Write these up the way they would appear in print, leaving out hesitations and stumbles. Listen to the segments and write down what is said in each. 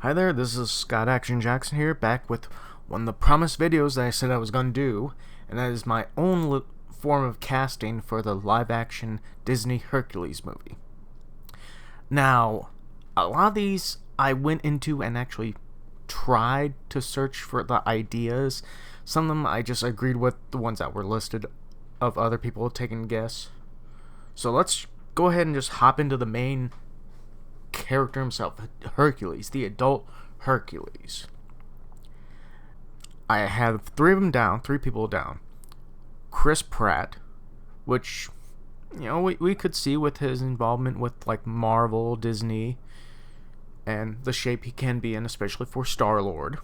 Hi there, this is Scott Action Jackson here, back with one of the promised videos that I said I was going to do, and that is my own form of casting for the live-action Disney Hercules movie. Now, a lot of these I went into and actually tried to search for the ideas. Some of them I just agreed with the ones that were listed of other people taking a guess. So let's go ahead and just hop into the main character himself, Hercules, the adult Hercules. I have three people down. Chris Pratt, which, we could see with his involvement with, like, Marvel, Disney, and the shape he can be in, especially for Star-Lord.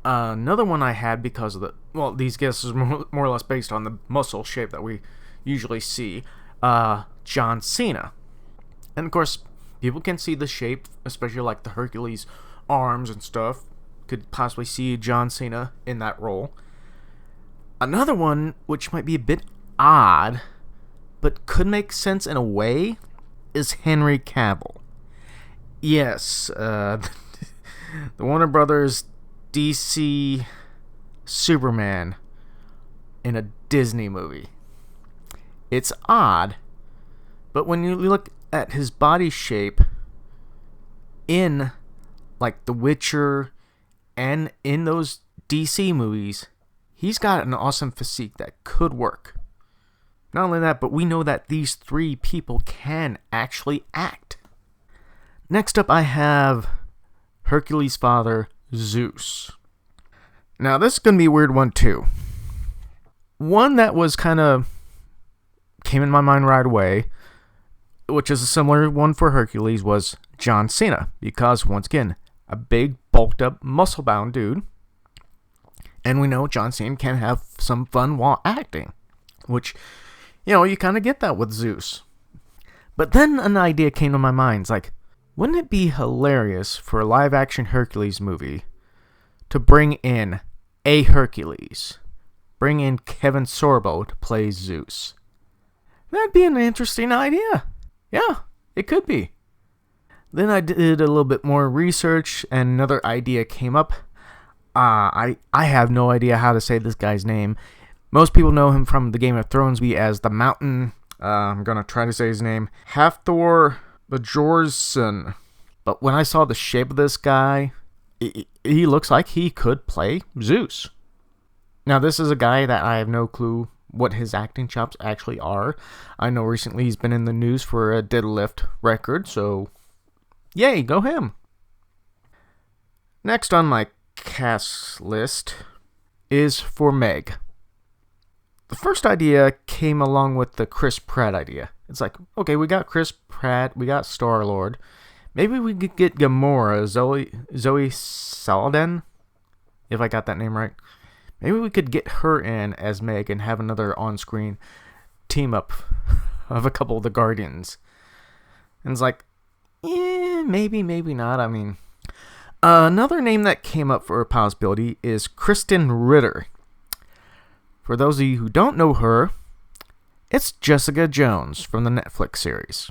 Another one I had because of these guesses are more or less based on the muscle shape that we usually see, John Cena. And, of course, people can see the shape, especially like the Hercules arms and stuff. Could possibly see John Cena in that role. Another one, which might be a bit odd, but could make sense in a way, is Henry Cavill. Yes, the Warner Brothers DC Superman in a Disney movie. It's odd, but when you look at his body shape in, like, The Witcher and in those DC movies, he's got an awesome physique that could work. Not only that, but we know that these three people can actually act. Next up, I have Hercules' father, Zeus. Now, this is going to be a weird one, too. One that was came in my mind right away, which is a similar one for Hercules, was John Cena. Because, once again, a big, bulked-up, muscle-bound dude. And we know John Cena can have some fun while acting. Which, you kind of get that with Zeus. But then an idea came to my mind. It's like, wouldn't it be hilarious for a live-action Hercules movie to bring in a Hercules? Bring in Kevin Sorbo to play Zeus. That'd be an interesting idea. Yeah, it could be. Then I did a little bit more research, and another idea came up. I have no idea how to say this guy's name. Most people know him from the Game of Thrones as the Mountain. I'm going to try to say his name. Hafthor Bjornsson. But when I saw the shape of this guy, he looks like he could play Zeus. Now, this is a guy that I have no clue what his acting chops actually are. I know recently he's been in the news for a deadlift record, so yay, go him. Next on my cast list is for Meg. The first idea came along with the Chris Pratt idea. It's like, okay, we got Chris Pratt, we got Star-Lord. Maybe we could get Gamora, Zoe Saldana, if I got that name right. Maybe we could get her in as Meg and have another on-screen team-up of a couple of the Guardians. And it's like, maybe not. I mean, another name that came up for a possibility is Kristen Ritter. For those of you who don't know her, it's Jessica Jones from the Netflix series.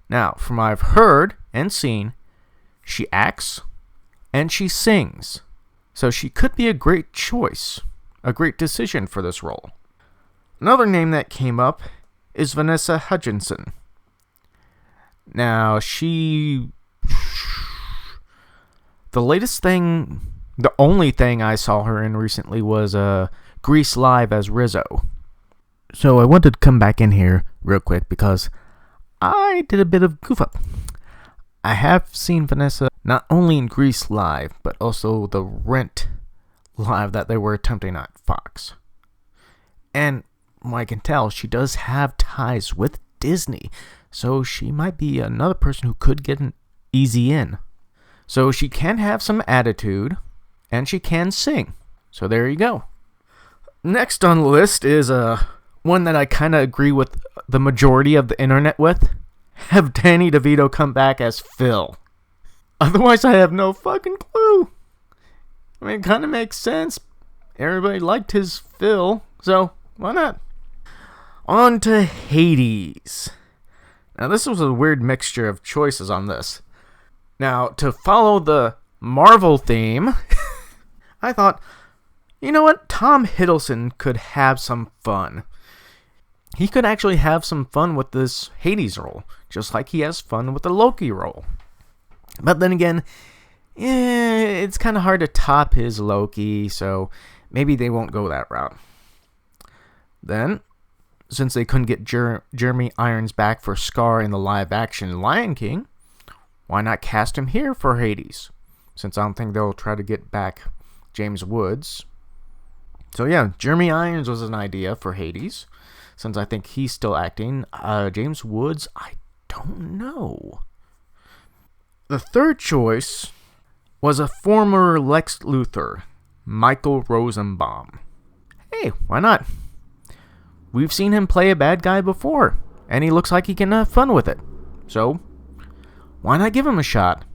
Now, from what I've heard and seen, she acts and she sings. So she could be a great choice, a great decision for this role. Another name that came up is Vanessa Hudgenson. Now, the only thing I saw her in recently was Grease Live as Rizzo. So I wanted to come back in here real quick because I did a bit of goof up. I have seen Vanessa not only in Grease Live, but also the Rent Live that they were attempting at Fox. And from what I can tell, she does have ties with Disney, so she might be another person who could get an easy in. So she can have some attitude, and she can sing. So there you go. Next on the list is one that I kind of agree with the majority of the internet with. Have Danny DeVito come back as Phil. Otherwise, I have no fucking clue. I mean, it kind of makes sense. Everybody liked his Phil, so why not? On to Hades. Now, this was a weird mixture of choices on this. Now, to follow the Marvel theme, I thought, you know what? Tom Hiddleston could have some fun. He could actually have some fun with this Hades role, just like he has fun with the Loki role. But then again, it's kind of hard to top his Loki, so maybe they won't go that route. Then, since they couldn't get Jeremy Irons back for Scar in the live-action Lion King, why not cast him here for Hades? Since I don't think they'll try to get back James Woods. So yeah, Jeremy Irons was an idea for Hades, since I think he's still acting. James Woods, I don't know. The third choice was a former Lex Luthor, Michael Rosenbaum. Hey, why not? We've seen him play a bad guy before, and he looks like he can have fun with it. So, why not give him a shot?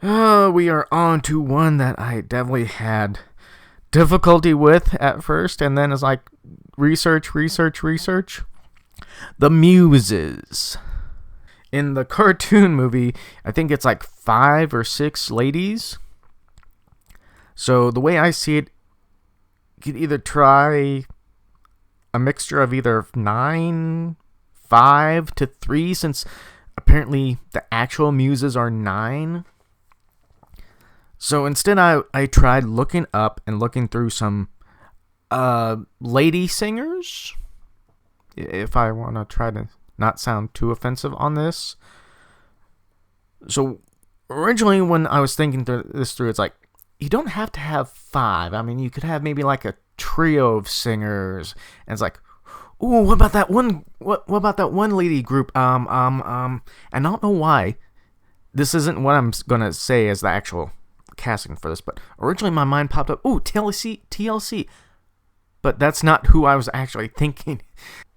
We are on to one that I definitely had difficulty with at first, and then it's like research. The Muses. In the cartoon movie, I think it's like 5 or 6 ladies. So the way I see it, you could either try a mixture of either 9, 5 to 3, since apparently the actual Muses are 9. So instead I tried looking up and looking through some lady singers, if I want to try to not sound too offensive on this. So originally when I was thinking this through, it's like, you don't have to have 5. I mean, you could have maybe like a trio of singers, and it's like, ooh, what about that one? What about that one lady group? And I don't know why this isn't what I'm gonna say as the actual casting for this, but originally my mind popped up, ooh, TLC, but that's not who I was actually thinking.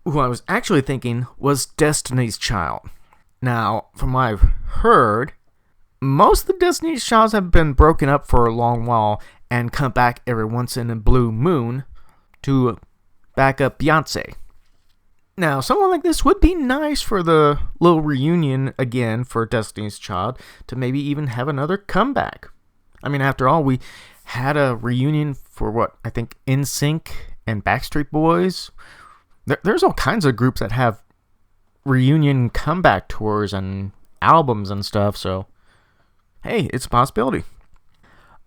Who I was actually thinking was Destiny's Child. Now, from what I've heard, most of the Destiny's Childs have been broken up for a long while and come back every once in a blue moon to back up Beyonce. Now, someone like this would be nice for the little reunion again for Destiny's Child, to maybe even have another comeback. I mean, after all, we had a reunion for what, I think NSYNC and Backstreet Boys. There's all kinds of groups that have reunion comeback tours and albums and stuff, so hey, it's a possibility.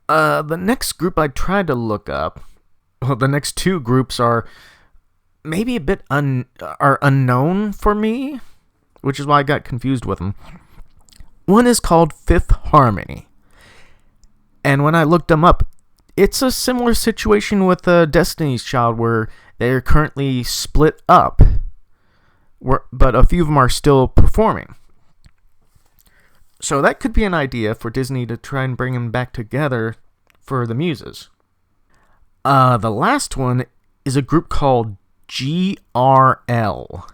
The next group I tried to look up, well, the next 2 groups are maybe a bit unknown for me, which is why I got confused with them. One is called Fifth Harmony, and when I looked them up, it's a similar situation with Destiny's Child, where they're currently split up, but a few of them are still performing. So that could be an idea for Disney to try and bring them back together for the Muses. The last one is a group called GRL.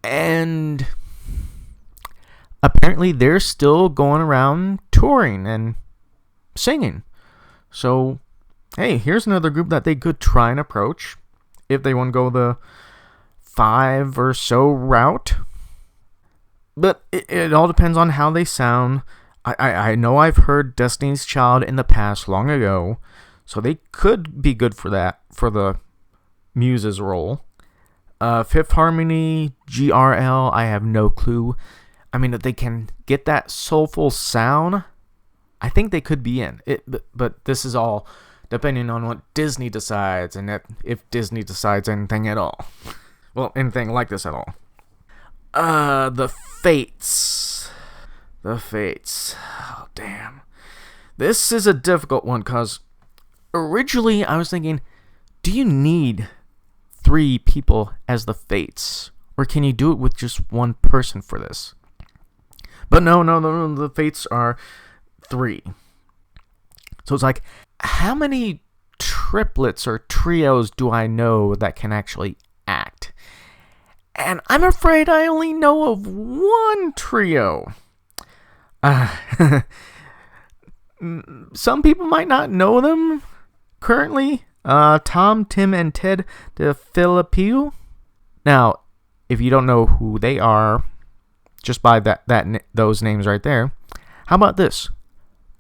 And apparently they're still going around touring and singing. So, hey, here's another group that they could try and approach if they want to go the 5 or so route. But it all depends on how they sound. I know I've heard Destiny's Child in the past long ago, so they could be good for that, for the Muses role. Fifth Harmony, GRL, I have no clue. I mean, if they can get that soulful sound, I think they could be in it. But this is all depending on what Disney decides, and if Disney decides anything at all. Well, anything like this at all. The Fates. The Fates. Oh, damn. This is a difficult one, because originally I was thinking, do you need 3 people as the Fates? Or can you do it with just one person for this? But no, the Fates are 3. So it's like, how many triplets or trios do I know that can actually act? And I'm afraid I only know of one trio. Some people might not know them currently. Tom, Tim, and Ted DeFilippo. Now, if you don't know who they are, just by those names right there, how about this?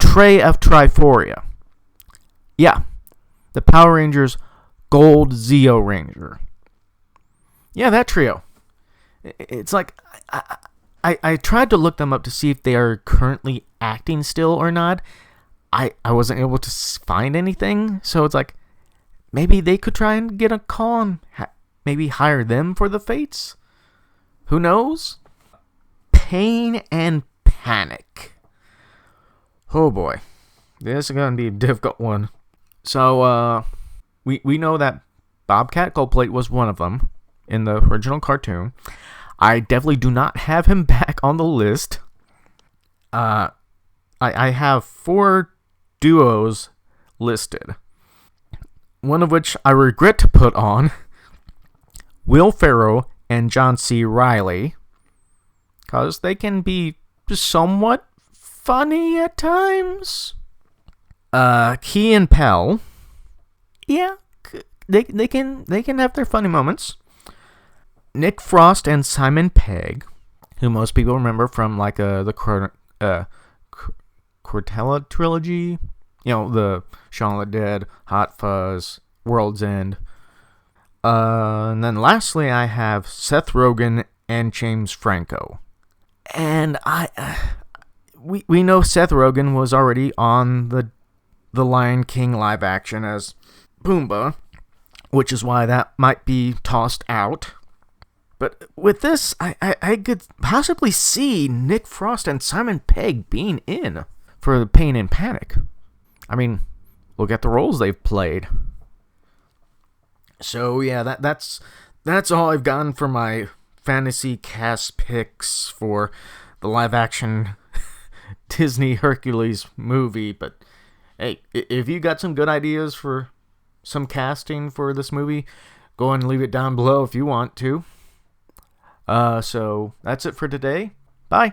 tray of Triforia. Yeah, the Power Rangers Gold Zeo Ranger. Yeah, that trio. It's like, I tried to look them up to see if they are currently acting still or not. I wasn't able to find anything, so it's like, maybe they could try and get a call and maybe hire them for the Fates? Who knows? Pain and Panic. Oh boy. This is going to be a difficult one. So, we know that Bobcat Goldplate was one of them in the original cartoon. I definitely do not have him back on the list. I have 4 duos listed. One of which I regret to put on Will Ferrell and John C. Reilly, because they can be somewhat funny at times. Key and Peele, yeah, they can have their funny moments. Nick Frost and Simon Pegg, who most people remember from like the Cortella trilogy, the Shaun of the Dead, Hot Fuzz, World's End. And then lastly, I have Seth Rogen and James Franco. And we know Seth Rogen was already on the Lion King live action as Pumbaa, which is why that might be tossed out. But with this, I could possibly see Nick Frost and Simon Pegg being in for the Pain and Panic. I mean, look at the roles they've played. So yeah, that's all I've gotten for my fantasy cast picks for the live action Disney Hercules movie. But hey, if you got some good ideas for some casting for this movie, go and leave it down below if you want to. So that's it for today. Bye.